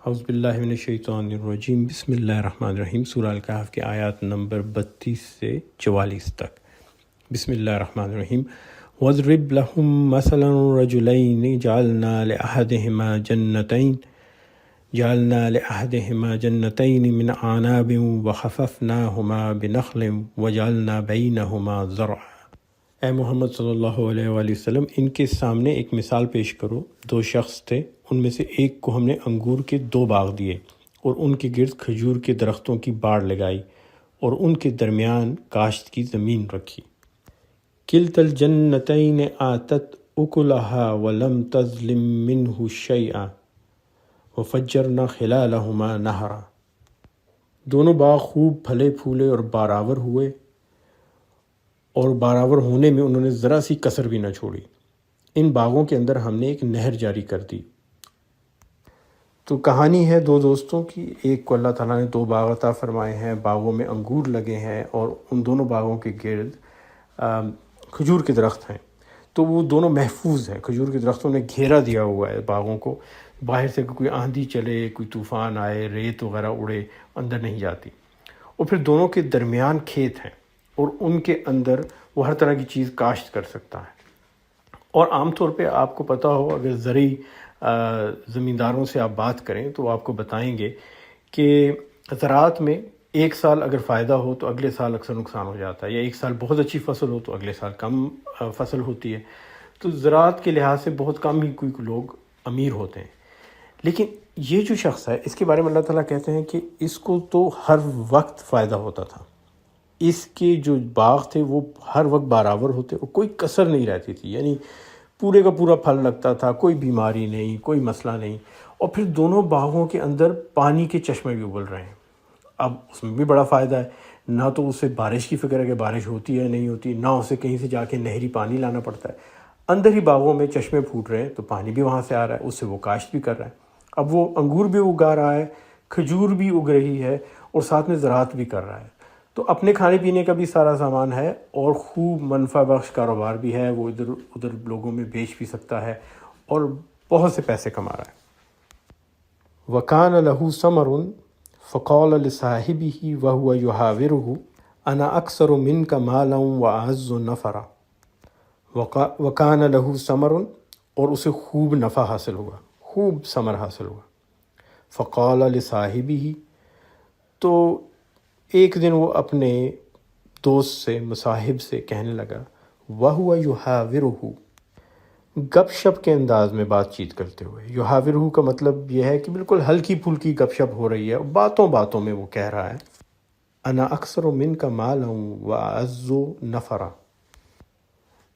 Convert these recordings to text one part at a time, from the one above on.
اعوذ باللہ من الشیطان الرجیم، بسم اللہ الرحمن الرحیم۔ سورہ الکہف کے آیات نمبر 32 سے 44 تک۔ بسم اللہ الرحمن الرحیم۔ وَاضْرِبْ لَهُم مَثَلًا رَجُلَيْنِ جَعَلْنَا لِأَحَدِهِمَا جَنَّتَيْنِ مِنْ أَعْنَابٍ وَحَفَفْنَاهُمَا بِنَخْلٍ وَجَعَلْنَا بَيْنَهُمَا زَرْعًا۔ اے محمد صلی اللہ علیہ وآلہ وسلم، ان کے سامنے ایک مثال پیش کرو۔ دو شخص تھے، ان میں سے ایک کو ہم نے انگور کے 2 باغ دیے اور ان کے گرد کھجور کے درختوں کی باڑ لگائی اور ان کے درمیان کاشت کی زمین رکھی۔ کلتا الجنتین آتت اکلها ولم تظلم منہ شیئا وفجرنا خلالہما نہرا۔ دونوں باغ خوب پھلے پھولے اور باراور ہوئے، اور باراور ہونے میں انہوں نے ذرا سی کسر بھی نہ چھوڑی۔ ان باغوں کے اندر ہم نے ایک نہر جاری کر دی۔ تو کہانی ہے 2 دوستوں کی۔ ایک کو اللہ تعالیٰ نے 2 باغ عطا فرمائے ہیں، باغوں میں انگور لگے ہیں اور ان دونوں باغوں کے گرد کھجور کے درخت ہیں۔ تو وہ دونوں محفوظ ہیں، کھجور کے درختوں نے گھیرا دیا ہوا ہے باغوں کو، باہر سے کوئی آندھی چلے، کوئی طوفان آئے، ریت وغیرہ اڑے، اندر نہیں جاتی۔ اور پھر دونوں کے درمیان کھیت ہیں اور ان کے اندر وہ ہر طرح کی چیز کاشت کر سکتا ہے۔ اور عام طور پہ آپ کو پتہ ہو، اگر زرعی زمینداروں سے آپ بات کریں تو آپ کو بتائیں گے کہ زراعت میں ایک سال اگر فائدہ ہو تو اگلے سال اکثر نقصان ہو جاتا ہے، یا ایک سال بہت اچھی فصل ہو تو اگلے سال کم فصل ہوتی ہے۔ تو زراعت کے لحاظ سے بہت کم ہی کوئی لوگ امیر ہوتے ہیں۔ لیکن یہ جو شخص ہے، اس کے بارے میں اللہ تعالیٰ کہتے ہیں کہ اس کو تو ہر وقت فائدہ ہوتا تھا۔ اس کے جو باغ تھے وہ ہر وقت باراور ہوتے اور کوئی کسر نہیں رہتی تھی، یعنی پورے کا پورا پھل لگتا تھا، کوئی بیماری نہیں، کوئی مسئلہ نہیں۔ اور پھر دونوں باغوں کے اندر پانی کے چشمے بھی ابل رہے ہیں۔ اب اس میں بھی بڑا فائدہ ہے، نہ تو اسے بارش کی فکر ہے کہ بارش ہوتی ہے نہیں ہوتی، نہ اسے کہیں سے جا کے نہری پانی لانا پڑتا ہے۔ اندر ہی باغوں میں چشمے پھوٹ رہے ہیں تو پانی بھی وہاں سے آ رہا ہے، اس سے وہ کاشت بھی کر رہا ہے۔ اب وہ انگور بھی اگا رہا ہے، کھجور بھی اگ رہی ہے اور ساتھ میں زراعت بھی کر رہا ہے۔ تو اپنے کھانے پینے کا بھی سارا سامان ہے اور خوب منفع بخش کاروبار بھی ہے، وہ ادھر ادھر لوگوں میں بیچ بھی سکتا ہے اور بہت سے پیسے کما رہا ہے۔ وَكَانَ لَهُ ثَمَرٌ فَقَالَ لِصَاحِبِهِ وَهُوَ يُحَاوِرُهُ أَنَا أَكْثَرُ مِنْكَ مَالًا وَأَعَزُّ نَفَرًا۔ وَكَانَ لَهُ ثَمَرٌ، اور اسے خوب نفع حاصل ہوا، خوب ثمر حاصل ہوا۔ فَقَالَ لِصَاحِبِهِ، تو ایک دن وہ اپنے دوست سے، مصاحب سے کہنے لگا، وَهُوَ يُحَاوِرُهُ، گپ شپ کے انداز میں بات چیت کرتے ہوئے۔ یحاورہ کا مطلب یہ ہے کہ بالکل ہلکی پھلکی گپ شپ ہو رہی ہے، باتوں باتوں میں وہ کہہ رہا ہے، انا اکثر منک مالا واعز نفرا،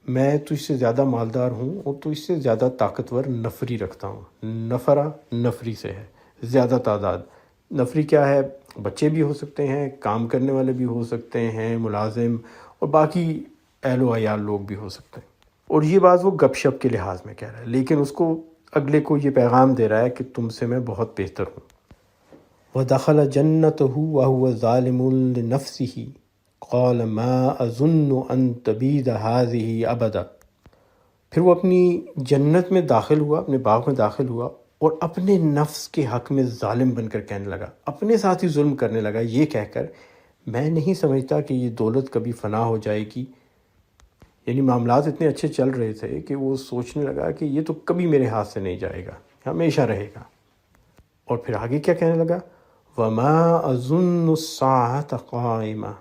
میں تجھ سے زیادہ مالدار ہوں اور تجھ سے زیادہ طاقتور نفری رکھتا ہوں۔ نفرا نفری سے ہے، زیادہ تعداد۔ نفری کیا ہے؟ بچے بھی ہو سکتے ہیں، کام کرنے والے بھی ہو سکتے ہیں، ملازم اور باقی اہل و عیال لوگ بھی ہو سکتے ہیں۔ اور یہ بات وہ گپ شپ کے لحاظ میں کہہ رہا ہے، لیکن اس کو اگلے کو یہ پیغام دے رہا ہے کہ تم سے میں بہت بہتر ہوں۔ وَدَخَلَ جَنَّتَهُ وَهُوَ ظَالِمٌ لِنَفْسِهِ قَالَ مَا أَظُنُّ أَن تَبِيدَ هَٰذِهِ أَبَدًا، پھر وہ اپنی جنت میں داخل ہوا، اپنے باغ میں داخل ہوا اور اپنے نفس کے حق میں ظالم بن کر کہنے لگا، اپنے ساتھ ہی ظلم کرنے لگا، یہ کہہ کر میں نہیں سمجھتا کہ یہ دولت کبھی فنا ہو جائے گی۔ یعنی معاملات اتنے اچھے چل رہے تھے کہ وہ سوچنے لگا کہ یہ تو کبھی میرے ہاتھ سے نہیں جائے گا، ہمیشہ رہے گا۔ اور پھر آگے کیا کہنے لگا، وَمَا أَظُنُّ السَّاعَةَ قَائِمَةً،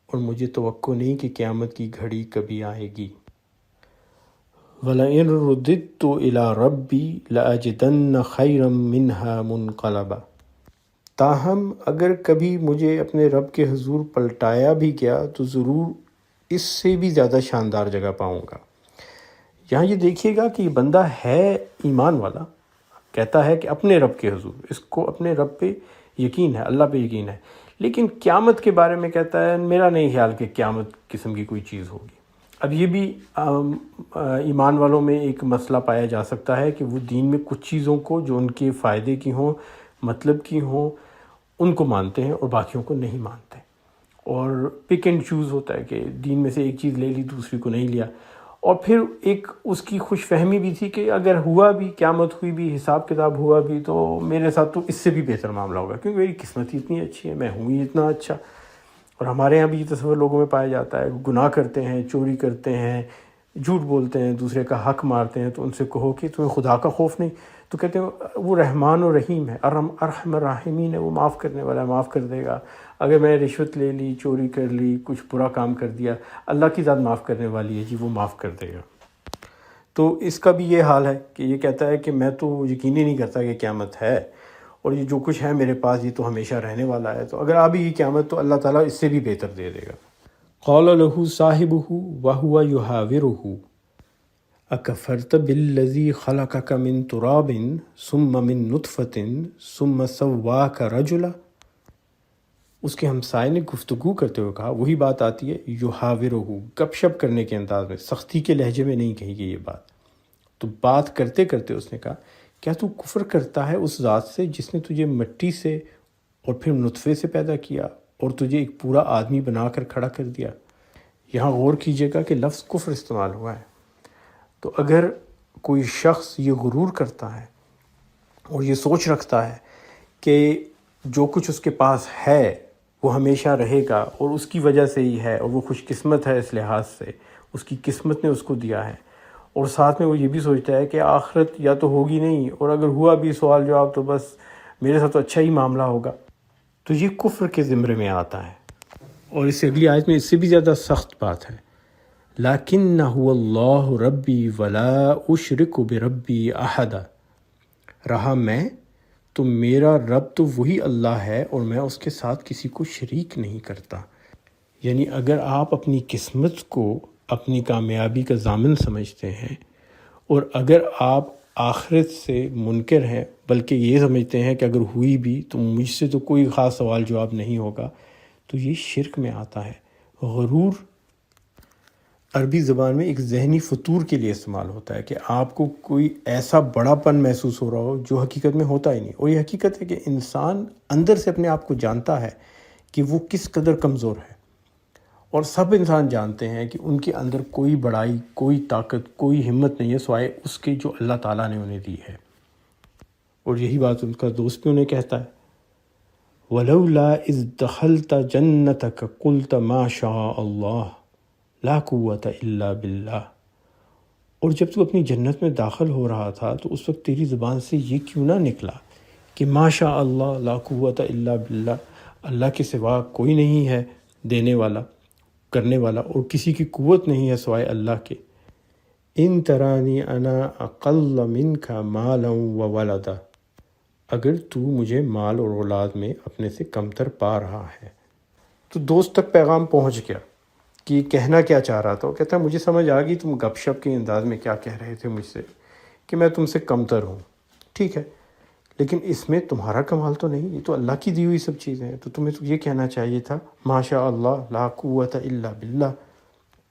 اور مجھے توقع نہیں کہ قیامت کی گھڑی کبھی آئے گی۔ وَلَئِن رُدِدتُّ إِلَىٰ رَبِّي لَأَجِدَنَّ خَيْرًا مِّنْهَا مُنْقَلَبًا، تاہم اگر کبھی مجھے اپنے رب کے حضور پلٹایا بھی گیا تو ضرور اس سے بھی زیادہ شاندار جگہ پاؤں گا۔ یہاں یہ دیکھیے گا کہ یہ بندہ ہے ایمان والا، کہتا ہے کہ اپنے رب کے حضور، اس کو اپنے رب پہ یقین ہے، اللہ پہ یقین ہے، لیکن قیامت کے بارے میں کہتا ہے میرا نہیں خیال کہ قیامت قسم کی کوئی چیز ہوگی۔ اب یہ بھی ایمان والوں میں ایک مسئلہ پایا جا سکتا ہے کہ وہ دین میں کچھ چیزوں کو جو ان کے فائدے کی ہوں، مطلب کی ہوں، ان کو مانتے ہیں اور باقیوں کو نہیں مانتے، اور پک اینڈ چوز ہوتا ہے کہ دین میں سے ایک چیز لے لی، دوسری کو نہیں لیا۔ اور پھر ایک اس کی خوش فہمی بھی تھی کہ اگر ہوا بھی، قیامت ہوئی بھی، حساب کتاب ہوا بھی، تو میرے ساتھ تو اس سے بھی بہتر معاملہ ہوگا، کیونکہ میری قسمت ہی اتنی اچھی ہے، میں ہوں ہی اتنا اچھا۔ اور ہمارے یہاں بھی یہ تصور لوگوں میں پایا جاتا ہے، گناہ کرتے ہیں، چوری کرتے ہیں، جھوٹ بولتے ہیں، دوسرے کا حق مارتے ہیں، تو ان سے کہو کہ تمہیں خدا کا خوف نہیں، تو کہتے ہیں وہ رحمان و رحیم ہے، ارحم الراحمین ہے، وہ معاف کرنے والا ہے، معاف کر دے گا۔ اگر میں رشوت لے لی، چوری کر لی، کچھ برا کام کر دیا، اللہ کی ذات معاف کرنے والی ہے جی، وہ معاف کر دے گا۔ تو اس کا بھی یہ حال ہے کہ یہ کہتا ہے کہ میں تو یقین ہی نہیں کرتا کہ قیامت ہے، اور یہ جو کچھ ہے میرے پاس یہ تو ہمیشہ رہنے والا ہے، تو اگر آ بھی قیامت تو اللہ تعالیٰ اس سے بھی بہتر دے دے گا۔ قال له صاحبه وهو يحاوره اکفرت بالذی خلقک من تراب ثم من نطفۃ ثم سواک رجلا۔ اس کے ہمسائے نے گفتگو کرتے ہوئے کہا، وہی بات آتی ہے یحاورہ، گپ شپ کرنے کے انداز میں، سختی کے لہجے میں نہیں کہی گئی یہ بات۔ تو بات کرتے کرتے اس نے کہا، کیا تو کفر کرتا ہے اس ذات سے جس نے تجھے مٹی سے اور پھر نطفے سے پیدا کیا اور تجھے ایک پورا آدمی بنا کر کھڑا کر دیا؟ یہاں غور کیجیے گا کہ لفظ کفر استعمال ہوا ہے۔ تو اگر کوئی شخص یہ غرور کرتا ہے اور یہ سوچ رکھتا ہے کہ جو کچھ اس کے پاس ہے وہ ہمیشہ رہے گا اور اس کی وجہ سے ہی ہے، اور وہ خوش قسمت ہے اس لحاظ سے، اس کی قسمت نے اس کو دیا ہے، اور ساتھ میں وہ یہ بھی سوچتا ہے کہ آخرت یا تو ہوگی نہیں، اور اگر ہوا بھی سوال جواب تو بس میرے ساتھ تو اچھا ہی معاملہ ہوگا، تو یہ کفر کے زمرے میں آتا ہے۔ اور اس سے اگلی آیت میں اس سے بھی زیادہ سخت بات ہے، لَكِنَّهُ اللَّهُ رَبِّي وَلَا أُشْرِكُ بِرَبِّي أَحَدًا، رہا میں تو میرا رب تو وہی اللہ ہے اور میں اس کے ساتھ کسی کو شریک نہیں کرتا۔ یعنی اگر آپ اپنی قسمت کو اپنی کامیابی کا ضامن سمجھتے ہیں، اور اگر آپ آخرت سے منکر ہیں، بلکہ یہ سمجھتے ہیں کہ اگر ہوئی بھی تو مجھ سے تو کوئی خاص سوال جواب نہیں ہوگا، تو یہ شرک میں آتا ہے۔ غرور عربی زبان میں ایک ذہنی فطور کے لیے استعمال ہوتا ہے کہ آپ کو کوئی ایسا بڑا پن محسوس ہو رہا ہو جو حقیقت میں ہوتا ہی نہیں، اور یہ حقیقت ہے کہ انسان اندر سے اپنے آپ کو جانتا ہے کہ وہ کس قدر کمزور ہے، اور سب انسان جانتے ہیں کہ ان کے اندر کوئی بڑائی، کوئی طاقت، کوئی ہمت نہیں ہے سوائے اس کے جو اللہ تعالیٰ نے انہیں دی ہے۔ اور یہی بات ان کا دوست بھی انہیں کہتا ہے، وَلَوْلَا إِذْ دَخَلْتَ جَنَّتَكَ قُلْتَ مَا شَاءَ اللَّهُ لا قوت الا باللہ، اور جب تو اپنی جنت میں داخل ہو رہا تھا تو اس وقت تیری زبان سے یہ کیوں نہ نکلا کہ ما شاء اللہ لا قوت الا باللہ، اللہ کے سوا کوئی نہیں ہے دینے والا، کرنے والا، اور کسی کی قوت نہیں ہے سوائے اللہ کے۔ ان ترانی انا اقل منک مالا وولدا، اگر تو مجھے مال اور اولاد میں اپنے سے کمتر پا رہا ہے۔ تو دوست تک پیغام پہنچ گیا کہ یہ کہنا کیا چاہ رہا تھا۔ وہ کہتا ہے مجھے سمجھ آ گئی تم گپ شپ کے انداز میں کیا کہہ رہے تھے مجھ سے، کہ میں تم سے کمتر ہوں، ٹھیک ہے، لیکن اس میں تمہارا کمال تو نہیں، یہ تو اللہ کی دی ہوئی سب چیزیں ہیں، تو تمہیں تو یہ کہنا چاہیے تھا ما شاء اللہ لا قوت الا باللہ۔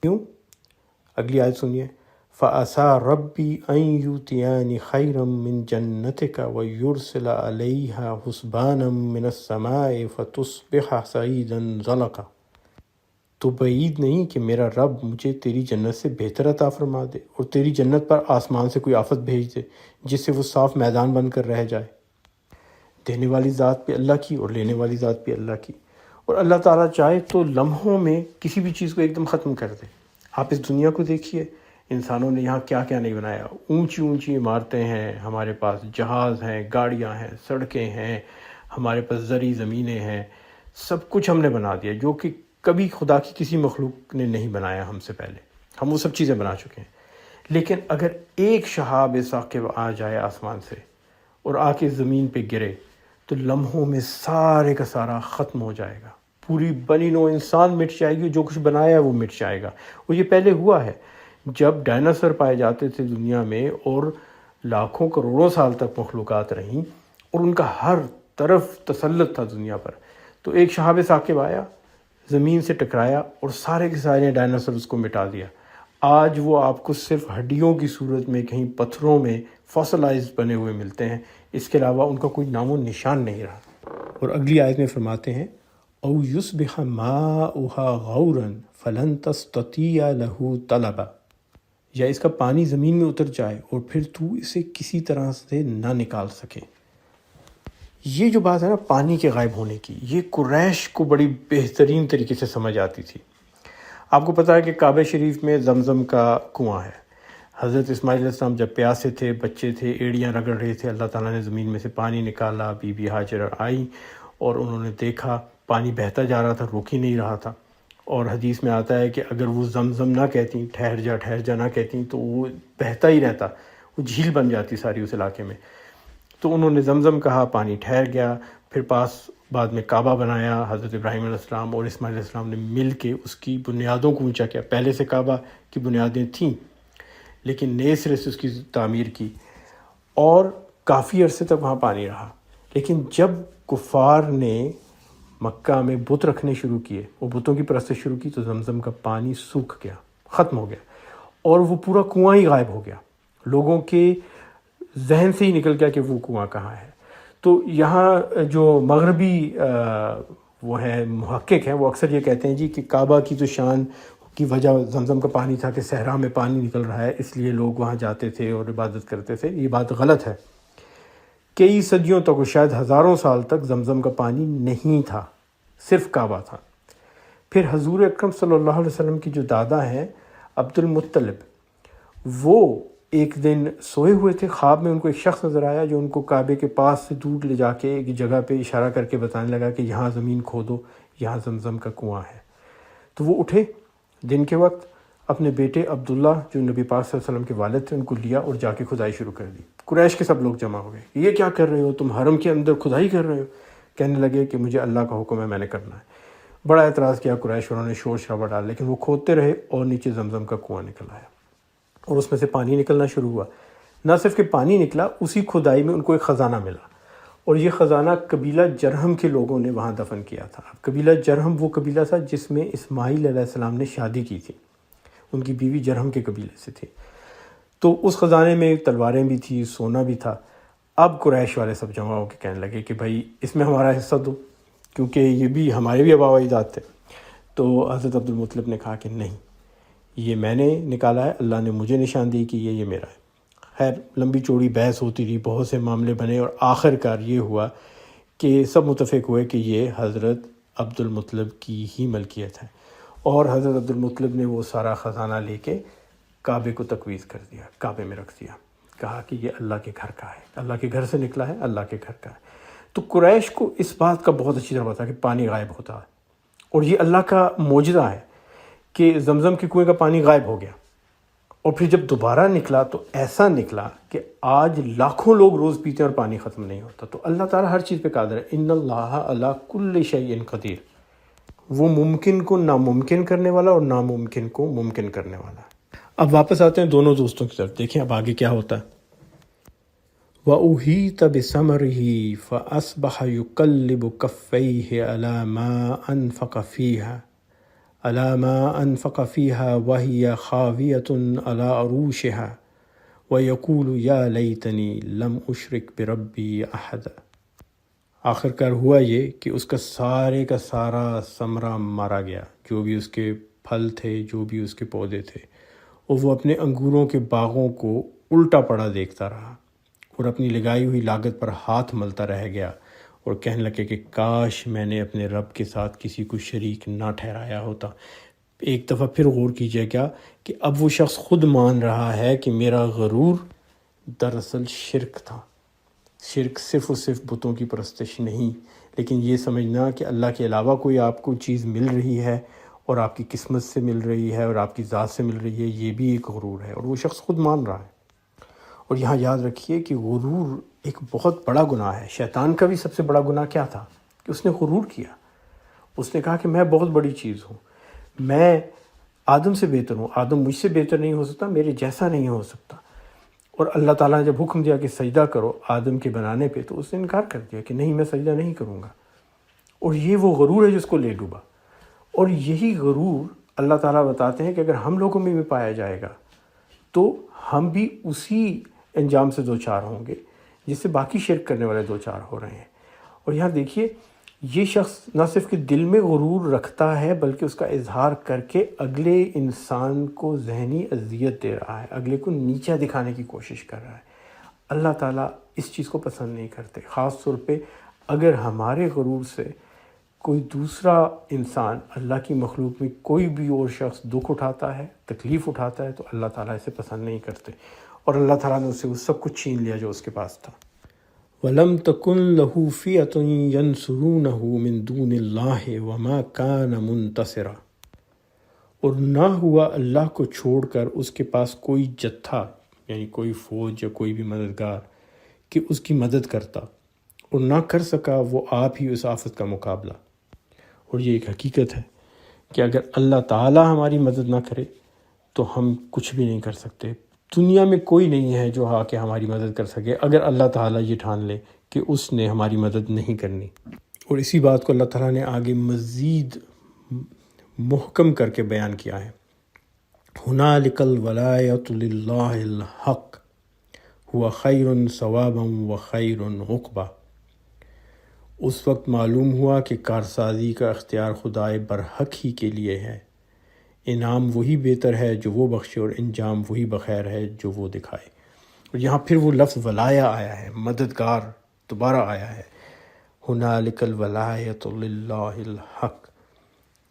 کیوں؟ اگلی آیت سنیے، فَعَسَىٰ رَبِّي أَن يُؤْتِيَنِ خَيْرًا مِّن جَنَّتِكَ وَيُرْسِلَ عَلَيْهَا حُسْبَانًا مِّنَ السَّمَاءِ فَتُصْبِحَ صَعِيدًا زَلَقًا، تو بعید نہیں کہ میرا رب مجھے تیری جنت سے بہتر عطا فرما دے اور تیری جنت پر آسمان سے کوئی آفت بھیج دے جس سے وہ صاف میدان بن کر رہ جائے۔ دینے والی ذات بھی اللہ کی اور لینے والی ذات بھی اللہ کی، اور اللہ تعالیٰ چاہے تو لمحوں میں کسی بھی چیز کو ایک دم ختم کر دے۔ آپ اس دنیا کو دیکھیے، انسانوں نے یہاں کیا کیا نہیں بنایا، اونچی اونچی عمارتیں ہیں، ہمارے پاس جہاز ہیں، گاڑیاں ہیں، سڑکیں ہیں، ہمارے پاس زرعی زمینیں ہیں، سب کچھ ہم نے بنا دیا جو کہ کبھی خدا کی کسی مخلوق نے نہیں بنایا ہم سے پہلے، ہم وہ سب چیزیں بنا چکے ہیں۔ لیکن اگر ایک شہاب ثاقب آ جائے آسمان سے اور آ کے زمین پہ گرے تو لمحوں میں سارے کا سارا ختم ہو جائے گا، پوری بنی نوع انسان مٹ جائے گی، جو کچھ بنایا ہے وہ مٹ جائے گا۔ اور یہ پہلے ہوا ہے، جب ڈائناسور پائے جاتے تھے دنیا میں اور لاکھوں کروڑوں سال تک مخلوقات رہیں اور ان کا ہر طرف تسلط تھا دنیا پر، تو ایک شہاب ثاقب آیا، زمین سے ٹکرایا اور سارے کے سارے ڈائناسورز کو مٹا دیا۔ آج وہ آپ کو صرف ہڈیوں کی صورت میں کہیں پتھروں میں فاسلائز بنے ہوئے ملتے ہیں، اس کے علاوہ ان کا کوئی نام و نشان نہیں رہا۔ اور اگلی آیت میں فرماتے ہیں او یصبح ماؤها غورا فلن تستطیع له طلبا، یا اس کا پانی زمین میں اتر جائے اور پھر تو اسے کسی طرح سے نہ نکال سکے۔ یہ جو بات ہے نا پانی کے غائب ہونے کی، یہ قریش کو بڑی بہترین طریقے سے سمجھ آتی تھی۔ آپ کو پتہ ہے کہ کعبہ شریف میں زمزم کا کنواں ہے۔ حضرت اسماعیل علیہ السلام جب پیاسے تھے، بچے تھے، ایڑیاں رگڑ رہے تھے، اللہ تعالیٰ نے زمین میں سے پانی نکالا، بی بی ہاجر آئی اور انہوں نے دیکھا پانی بہتا جا رہا تھا، رک ہی نہیں رہا تھا۔ اور حدیث میں آتا ہے کہ اگر وہ زمزم نہ کہتیں، ٹھہر جا نہ کہتیں، تو وہ بہتا ہی رہتا، وہ جھیل بن جاتی ساری اس علاقے میں۔ تو انہوں نے زمزم کہا، پانی ٹھہر گیا۔ پھر پاس بعد میں کعبہ بنایا، حضرت ابراہیم علیہ السلام اور اسماعیل علیہ السلام نے مل کے اس کی بنیادوں کو اونچا کیا۔ پہلے سے کعبہ کی بنیادیں تھیں لیکن نئے سرے سے اس کی تعمیر کی، اور کافی عرصے تک وہاں پانی رہا۔ لیکن جب کفار نے مکہ میں بت رکھنے شروع کیے اور بتوں کی پرستش شروع کی، تو زمزم کا پانی سوکھ گیا، ختم ہو گیا، اور وہ پورا کنواں ہی غائب ہو گیا۔ لوگوں کے ذہن سے ہی نکل گیا کہ وہ کنواں کہاں ہے۔ تو یہاں جو مغربی وہ ہیں محقق ہیں، وہ اکثر یہ کہتے ہیں جی کہ کعبہ کی تو شان کی وجہ زمزم کا پانی تھا کہ صحرا میں پانی نکل رہا ہے، اس لیے لوگ وہاں جاتے تھے اور عبادت کرتے تھے۔ یہ بات غلط ہے۔ کئی صدیوں تک، شاید ہزاروں سال تک زمزم کا پانی نہیں تھا، صرف کعبہ تھا۔ پھر حضور اکرم صلی اللہ علیہ وسلم کی جو دادا ہیں عبد المطلب، وہ ایک دن سوئے ہوئے تھے، خواب میں ان کو ایک شخص نظر آیا جو ان کو کعبے کے پاس سے دور لے جا کے ایک جگہ پہ اشارہ کر کے بتانے لگا کہ یہاں زمین کھودو، یہاں زمزم کا کنواں ہے۔ تو وہ اٹھے دن کے وقت، اپنے بیٹے عبداللہ جو نبی پاک صلی اللہ علیہ وسلم کے والد تھے ان کو لیا اور جا کے کھدائی شروع کر دی۔ قریش کے سب لوگ جمع ہو گئے، یہ کیا کر رہے ہو تم، حرم کے اندر کھدائی کر رہے ہو؟ کہنے لگے کہ مجھے اللہ کا حکم ہے، میں نے کرنا ہے۔ بڑا اعتراض کیا قریش، انہوں نے شور شرابہ ڈالا، لیکن وہ کھودتے رہے اور نیچے زمزم کا کنواں نکل آیا اور اس میں سے پانی نکلنا شروع ہوا۔ نہ صرف کہ پانی نکلا، اسی کھدائی میں ان کو ایک خزانہ ملا، اور یہ خزانہ قبیلہ جرہم کے لوگوں نے وہاں دفن کیا تھا۔ قبیلہ جرہم وہ قبیلہ تھا جس میں اسماعیل علیہ السلام نے شادی کی تھی، ان کی بیوی جرہم کے قبیلے سے تھی۔ تو اس خزانے میں تلواریں بھی تھی، سونا بھی تھا۔ اب قریش والے سب جمع ہو کے کہنے لگے کہ بھائی اس میں ہمارا حصہ دو، کیونکہ یہ بھی ہمارے بھی آبا و اجداد تھے۔ تو حضرت عبد المطلب نے کہا کہ نہیں، یہ میں نے نکالا ہے، اللہ نے مجھے نشان دی کہ یہ میرا ہے۔ خیر لمبی چوڑی بحث ہوتی رہی، بہت سے معاملے بنے، اور آخر کار یہ ہوا کہ سب متفق ہوئے کہ یہ حضرت عبد المطلب کی ہی ملکیت ہے، اور حضرت عبد المطلب نے وہ سارا خزانہ لے کے کعبے کو تقویض کر دیا، کعبے میں رکھ دیا، کہا کہ یہ اللہ کے گھر کا ہے، اللہ کے گھر سے نکلا ہے، اللہ کے گھر کا ہے۔ تو قریش کو اس بات کا بہت اچھی طرح پتا کہ پانی غائب ہوتا ہے، اور یہ اللہ کا معجزہ ہے کہ زمزم کے کنویں کا پانی غائب ہو گیا، اور پھر جب دوبارہ نکلا تو ایسا نکلا کہ آج لاکھوں لوگ روز پیتے ہیں اور پانی ختم نہیں ہوتا۔ تو اللہ تعالیٰ ہر چیز پہ قادر ہے، ان اللہ علی کل شیء قدیر، وہ ممکن کو ناممکن کرنے والا اور ناممکن کو ممکن کرنے والا۔ اب واپس آتے ہیں دونوں دوستوں کی طرف، دیکھیں اب آگے کیا ہوتا ہے۔ وَأُحِيطَ بِثَمَرِهِ فَأَصْبَحَ يُقَلِّبُ كَفَّيْهِ عَلَى مَا أَنفَقَ فِيهَا وَهِيَ خَاوِيَةٌ عَلَى عُرُوشِهَا وَيَقُولُ يَا لَيْتَنِي لَمْ أُشْرِكْ بِرَبِّي أَحَدًا۔ آخر کار ہوا یہ کہ اس کا سارے کا سارا ثمرہ مارا گیا، جو بھی اس کے پھل تھے، جو بھی اس کے پودے تھے، اور وہ اپنے انگوروں کے باغوں کو الٹا پڑا دیکھتا رہا اور اپنی لگائی ہوئی لاگت پر ہاتھ ملتا رہ گیا، اور کہنے لگے کہ کاش میں نے اپنے رب کے ساتھ کسی کو شریک نہ ٹھہرایا ہوتا۔ ایک دفعہ پھر غور کیجئے گا کہ اب وہ شخص خود مان رہا ہے کہ میرا غرور دراصل شرک تھا۔ شرک صرف اور صرف بتوں کی پرستش نہیں، لیکن یہ سمجھنا کہ اللہ کے علاوہ کوئی آپ کو چیز مل رہی ہے اور آپ کی قسمت سے مل رہی ہے اور آپ کی ذات سے مل رہی ہے، یہ بھی ایک غرور ہے، اور وہ شخص خود مان رہا ہے۔ اور یہاں یاد رکھیے کہ غرور ایک بہت بڑا گناہ ہے۔ شیطان کا بھی سب سے بڑا گناہ کیا تھا کہ اس نے غرور کیا۔ اس نے کہا کہ میں بہت بڑی چیز ہوں، میں آدم سے بہتر ہوں، آدم مجھ سے بہتر نہیں ہو سکتا، میرے جیسا نہیں ہو سکتا۔ اور اللہ تعالیٰ نے جب حکم دیا کہ سجدہ کرو آدم کے بنانے پہ، تو اس نے انکار کر دیا کہ نہیں، میں سجدہ نہیں کروں گا۔ اور یہ وہ غرور ہے جس کو لے ڈوبا، اور یہی غرور اللہ تعالیٰ بتاتے ہیں کہ اگر ہم لوگوں میں بھی پایا جائے گا تو ہم بھی اسی انجام سے دوچار ہوں گے جس سے باقی شرک کرنے والے دوچار ہو رہے ہیں۔ اور یہاں دیکھیے یہ شخص نہ صرف کہ دل میں غرور رکھتا ہے بلکہ اس کا اظہار کر کے اگلے انسان کو ذہنی اذیت دے رہا ہے، اگلے کو نیچا دکھانے کی کوشش کر رہا ہے۔ اللہ تعالیٰ اس چیز کو پسند نہیں کرتے، خاص طور پہ اگر ہمارے غرور سے کوئی دوسرا انسان، اللہ کی مخلوق میں کوئی بھی اور شخص دکھ اٹھاتا ہے، تکلیف اٹھاتا ہے، تو اللہ تعالیٰ اسے پسند نہیں کرتے، اور اللہ تعالیٰ نے اسے وہ سب کچھ چھین لیا جو اس کے پاس تھا۔ وَلَمْ تَكُنْ لَهُ فِئَةٌ يَنْصُرُونَهُ مِن دُونِ اللَّهِ وَمَا كَانَ مُنتَصِرًا، اور نہ ہوا اللہ کو چھوڑ کر اس کے پاس کوئی جتھا، یعنی کوئی فوج یا کوئی بھی مددگار کہ اس کی مدد کرتا، اور نہ کر سکا وہ آپ ہی اس آفت کا مقابلہ۔ اور یہ ایک حقیقت ہے کہ اگر اللہ تعالیٰ ہماری مدد نہ کرے تو ہم کچھ بھی نہیں کر سکتے۔ دنیا میں کوئی نہیں ہے جو آ کے ہماری مدد کر سکے اگر اللہ تعالیٰ یہ ٹھان لے کہ اس نے ہماری مدد نہیں کرنی۔ اور اسی بات کو اللہ تعالیٰ نے آگے مزید محکم کر کے بیان کیا ہے۔ هُنَالِكَ الْوَلَایَةُ لِلَّهِ الْحَقِّ هُوَ خَيْرٌ ثَوَابًا وَخَيْرٌ عُقْبًا، اس وقت معلوم ہوا کہ کارسازی کا اختیار خدائے برحق ہی کے لیے ہے، انعام وہی بہتر ہے جو وہ بخشے، اور انجام وہی بخیر ہے جو وہ دکھائے۔ اور یہاں پھر وہ لفظ ولایا آیا ہے، مددگار دوبارہ آیا ہے۔ ہنالک الولایۃ للہ الحق،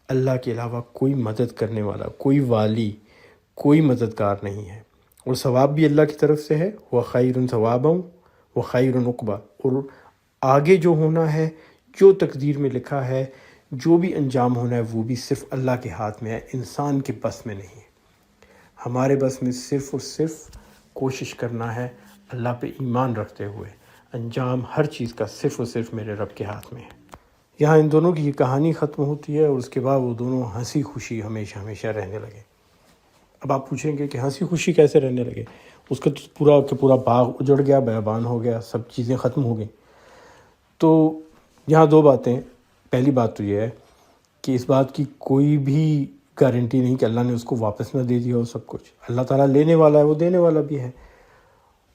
اللہ کے علاوہ کوئی مدد کرنے والا، کوئی والی، کوئی مددگار نہیں ہے، اور ثواب بھی اللہ کی طرف سے ہے۔ وخیر ثوابا وخیر عقبا، اور آگے جو ہونا ہے، جو تقدیر میں لکھا ہے، جو بھی انجام ہونا ہے، وہ بھی صرف اللہ کے ہاتھ میں ہے، انسان کے بس میں نہیں ہے۔ ہمارے بس میں صرف اور صرف کوشش کرنا ہے اللہ پہ ایمان رکھتے ہوئے، انجام ہر چیز کا صرف اور صرف میرے رب کے ہاتھ میں ہے۔ یہاں ان دونوں کی یہ کہانی ختم ہوتی ہے، اور اس کے بعد وہ دونوں ہنسی خوشی ہمیشہ ہمیشہ رہنے لگے۔ اب آپ پوچھیں گے کہ ہنسی خوشی کیسے رہنے لگے؟ اس کا تو پورا باغ اجڑ گیا، بیابان ہو گیا، سب چیزیں ختم ہو گئیں۔ تو یہاں دو باتیں، پہلی بات تو یہ ہے کہ اس بات کی کوئی بھی گارنٹی نہیں کہ اللہ نے اس کو واپس نہ دے دیا ہو سب کچھ۔ اللہ تعالیٰ لینے والا ہے، وہ دینے والا بھی ہے۔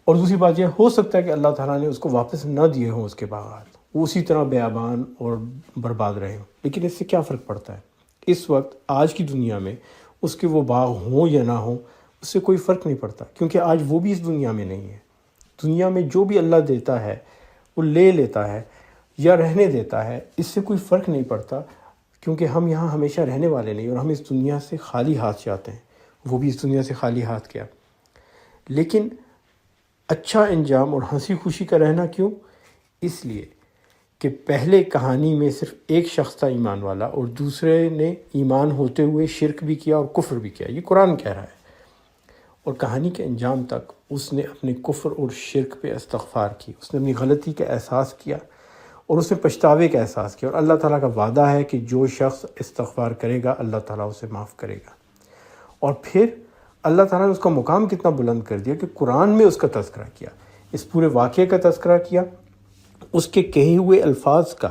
اور دوسری بات یہ ہو سکتا ہے کہ اللہ تعالیٰ نے اس کو واپس نہ دیے ہوں اس کے باغات، وہ اسی طرح بیابان اور برباد رہے ہوں، لیکن اس سے کیا فرق پڑتا ہے؟ اس وقت آج کی دنیا میں اس کے وہ باغ ہوں یا نہ ہوں، اس سے کوئی فرق نہیں پڑتا، کیونکہ آج وہ بھی اس دنیا میں نہیں ہے۔ دنیا میں جو بھی اللہ دیتا ہے وہ لے لیتا ہے یا رہنے دیتا ہے، اس سے کوئی فرق نہیں پڑتا، کیونکہ ہم یہاں ہمیشہ رہنے والے نہیں، اور ہم اس دنیا سے خالی ہاتھ جاتے ہیں۔ وہ بھی اس دنیا سے خالی ہاتھ گیا۔ لیکن اچھا انجام اور ہنسی خوشی کا رہنا کیوں؟ اس لیے کہ پہلے کہانی میں صرف ایک شخص تھا ایمان والا، اور دوسرے نے ایمان ہوتے ہوئے شرک بھی کیا اور کفر بھی کیا، یہ قرآن کہہ رہا ہے۔ اور کہانی کے انجام تک اس نے اپنے کفر اور شرک پہ استغفار کی، اس نے اپنی غلطی کا احساس کیا، اور اس نے پچھتاوے کا احساس کیا، اور اللہ تعالیٰ کا وعدہ ہے کہ جو شخص استغفار کرے گا اللہ تعالیٰ اسے معاف کرے گا۔ اور پھر اللہ تعالیٰ نے اس کا مقام کتنا بلند کر دیا کہ قرآن میں اس کا تذکرہ کیا، اس پورے واقعے کا تذکرہ کیا، اس کے کہے ہوئے الفاظ کا،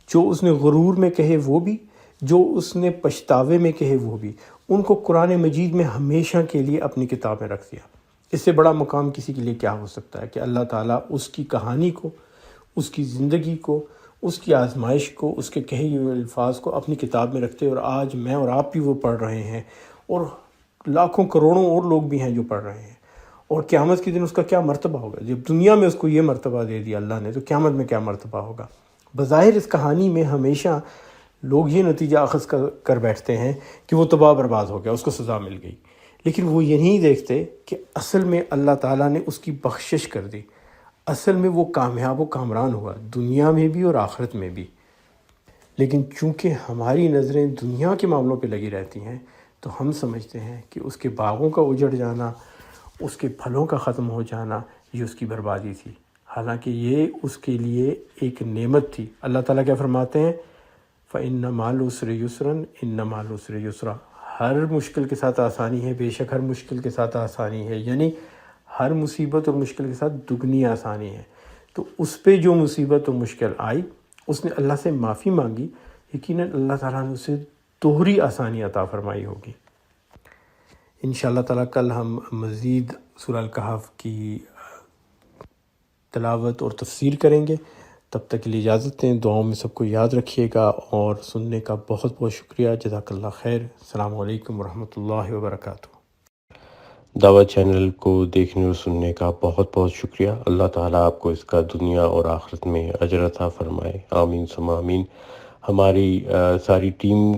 جو اس نے غرور میں کہے وہ بھی، جو اس نے پچھتاوے میں کہے وہ بھی، ان کو قرآن مجید میں ہمیشہ کے لیے اپنی کتاب میں رکھ دیا۔ اس سے بڑا مقام کسی کے لیے کیا ہو سکتا ہے کہ اللہ تعالیٰ اس کی کہانی کو، اس کی زندگی کو، اس کی آزمائش کو، اس کے کہے ہوئے الفاظ کو اپنی کتاب میں رکھتے، اور آج میں اور آپ بھی وہ پڑھ رہے ہیں، اور لاکھوں کروڑوں اور لوگ بھی ہیں جو پڑھ رہے ہیں۔ اور قیامت کے دن اس کا کیا مرتبہ ہوگا؟ جب دنیا میں اس کو یہ مرتبہ دے دیا اللہ نے، تو قیامت میں کیا مرتبہ ہوگا؟ بظاہر اس کہانی میں ہمیشہ لوگ یہ نتیجہ اخذ کر بیٹھتے ہیں کہ وہ تباہ برباد ہو گیا، اس کو سزا مل گئی، لیکن وہ یہ نہیں دیکھتے کہ اصل میں اللہ تعالیٰ نے اس کی بخشش کر دی، اصل میں وہ کامیاب و کامران ہوا، دنیا میں بھی اور آخرت میں بھی۔ لیکن چونکہ ہماری نظریں دنیا کے معاملوں پہ لگی رہتی ہیں، تو ہم سمجھتے ہیں کہ اس کے باغوں کا اجڑ جانا، اس کے پھلوں کا ختم ہو جانا، یہ اس کی بربادی تھی، حالانکہ یہ اس کے لیے ایک نعمت تھی۔ اللہ تعالیٰ کیا فرماتے ہیں؟ فَإِنَّ مَعَ الْعُسْرِ يُسْرًا إِنَّ مَعَ الْعُسْرِ يُسْرًا، ہر مشکل کے ساتھ آسانی ہے، بے شک ہر مشکل کے ساتھ آسانی ہے، یعنی ہر مصیبت اور مشکل کے ساتھ دگنی آسانی ہے۔ تو اس پہ جو مصیبت اور مشکل آئی، اس نے اللہ سے معافی مانگی، یقیناً اللہ تعالیٰ نے اسے دوہری آسانی عطا فرمائی ہوگی۔ انشاءاللہ تعالیٰ کل ہم مزید سورہ الکہف کی تلاوت اور تفسیر کریں گے۔ تب تک کے لیے اجازت دیں، دعاؤں میں سب کو یاد رکھیے گا، اور سننے کا بہت بہت شکریہ۔ جزاک اللہ خیر۔ السلام علیکم ورحمۃ اللہ وبرکاتہ۔ دعوت چینل کو دیکھنے اور سننے کا بہت بہت شکریہ۔ اللہ تعالیٰ آپ کو اس کا دنیا اور آخرت میں اجر عطا فرمائے، آمین ثم آمین۔ ہماری ساری ٹیم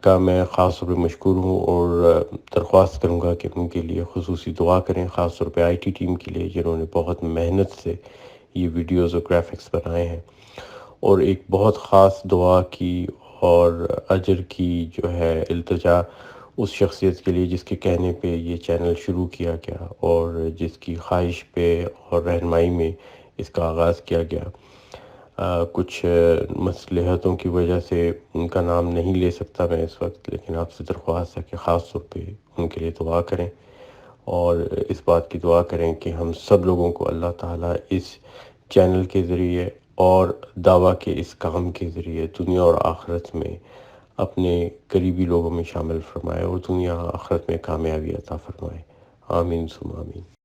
کا میں خاص طور پہ مشکور ہوں، اور درخواست کروں گا کہ ان کے لیے خصوصی دعا کریں، خاص طور پہ آئی ٹی ٹیم کے لیے جنہوں نے بہت محنت سے یہ ویڈیوز اور گرافکس بنائے ہیں، اور ایک بہت خاص دعا کی اور اجر کی جو ہے التجا اس شخصیت کے لیے جس کے کہنے پہ یہ چینل شروع کیا گیا، اور جس کی خواہش پہ اور رہنمائی میں اس کا آغاز کیا گیا۔ کچھ مصلحتوں کی وجہ سے ان کا نام نہیں لے سکتا میں اس وقت، لیکن آپ سے درخواست ہے کہ خاص طور پہ ان کے لیے دعا کریں، اور اس بات کی دعا کریں کہ ہم سب لوگوں کو اللہ تعالیٰ اس چینل کے ذریعے اور دعویٰ کے اس کام کے ذریعے دنیا اور آخرت میں اپنے قریبی لوگوں میں شامل فرمائے، اور دنیا آخرت میں کامیابی عطا فرمائے، آمین ثم آمین۔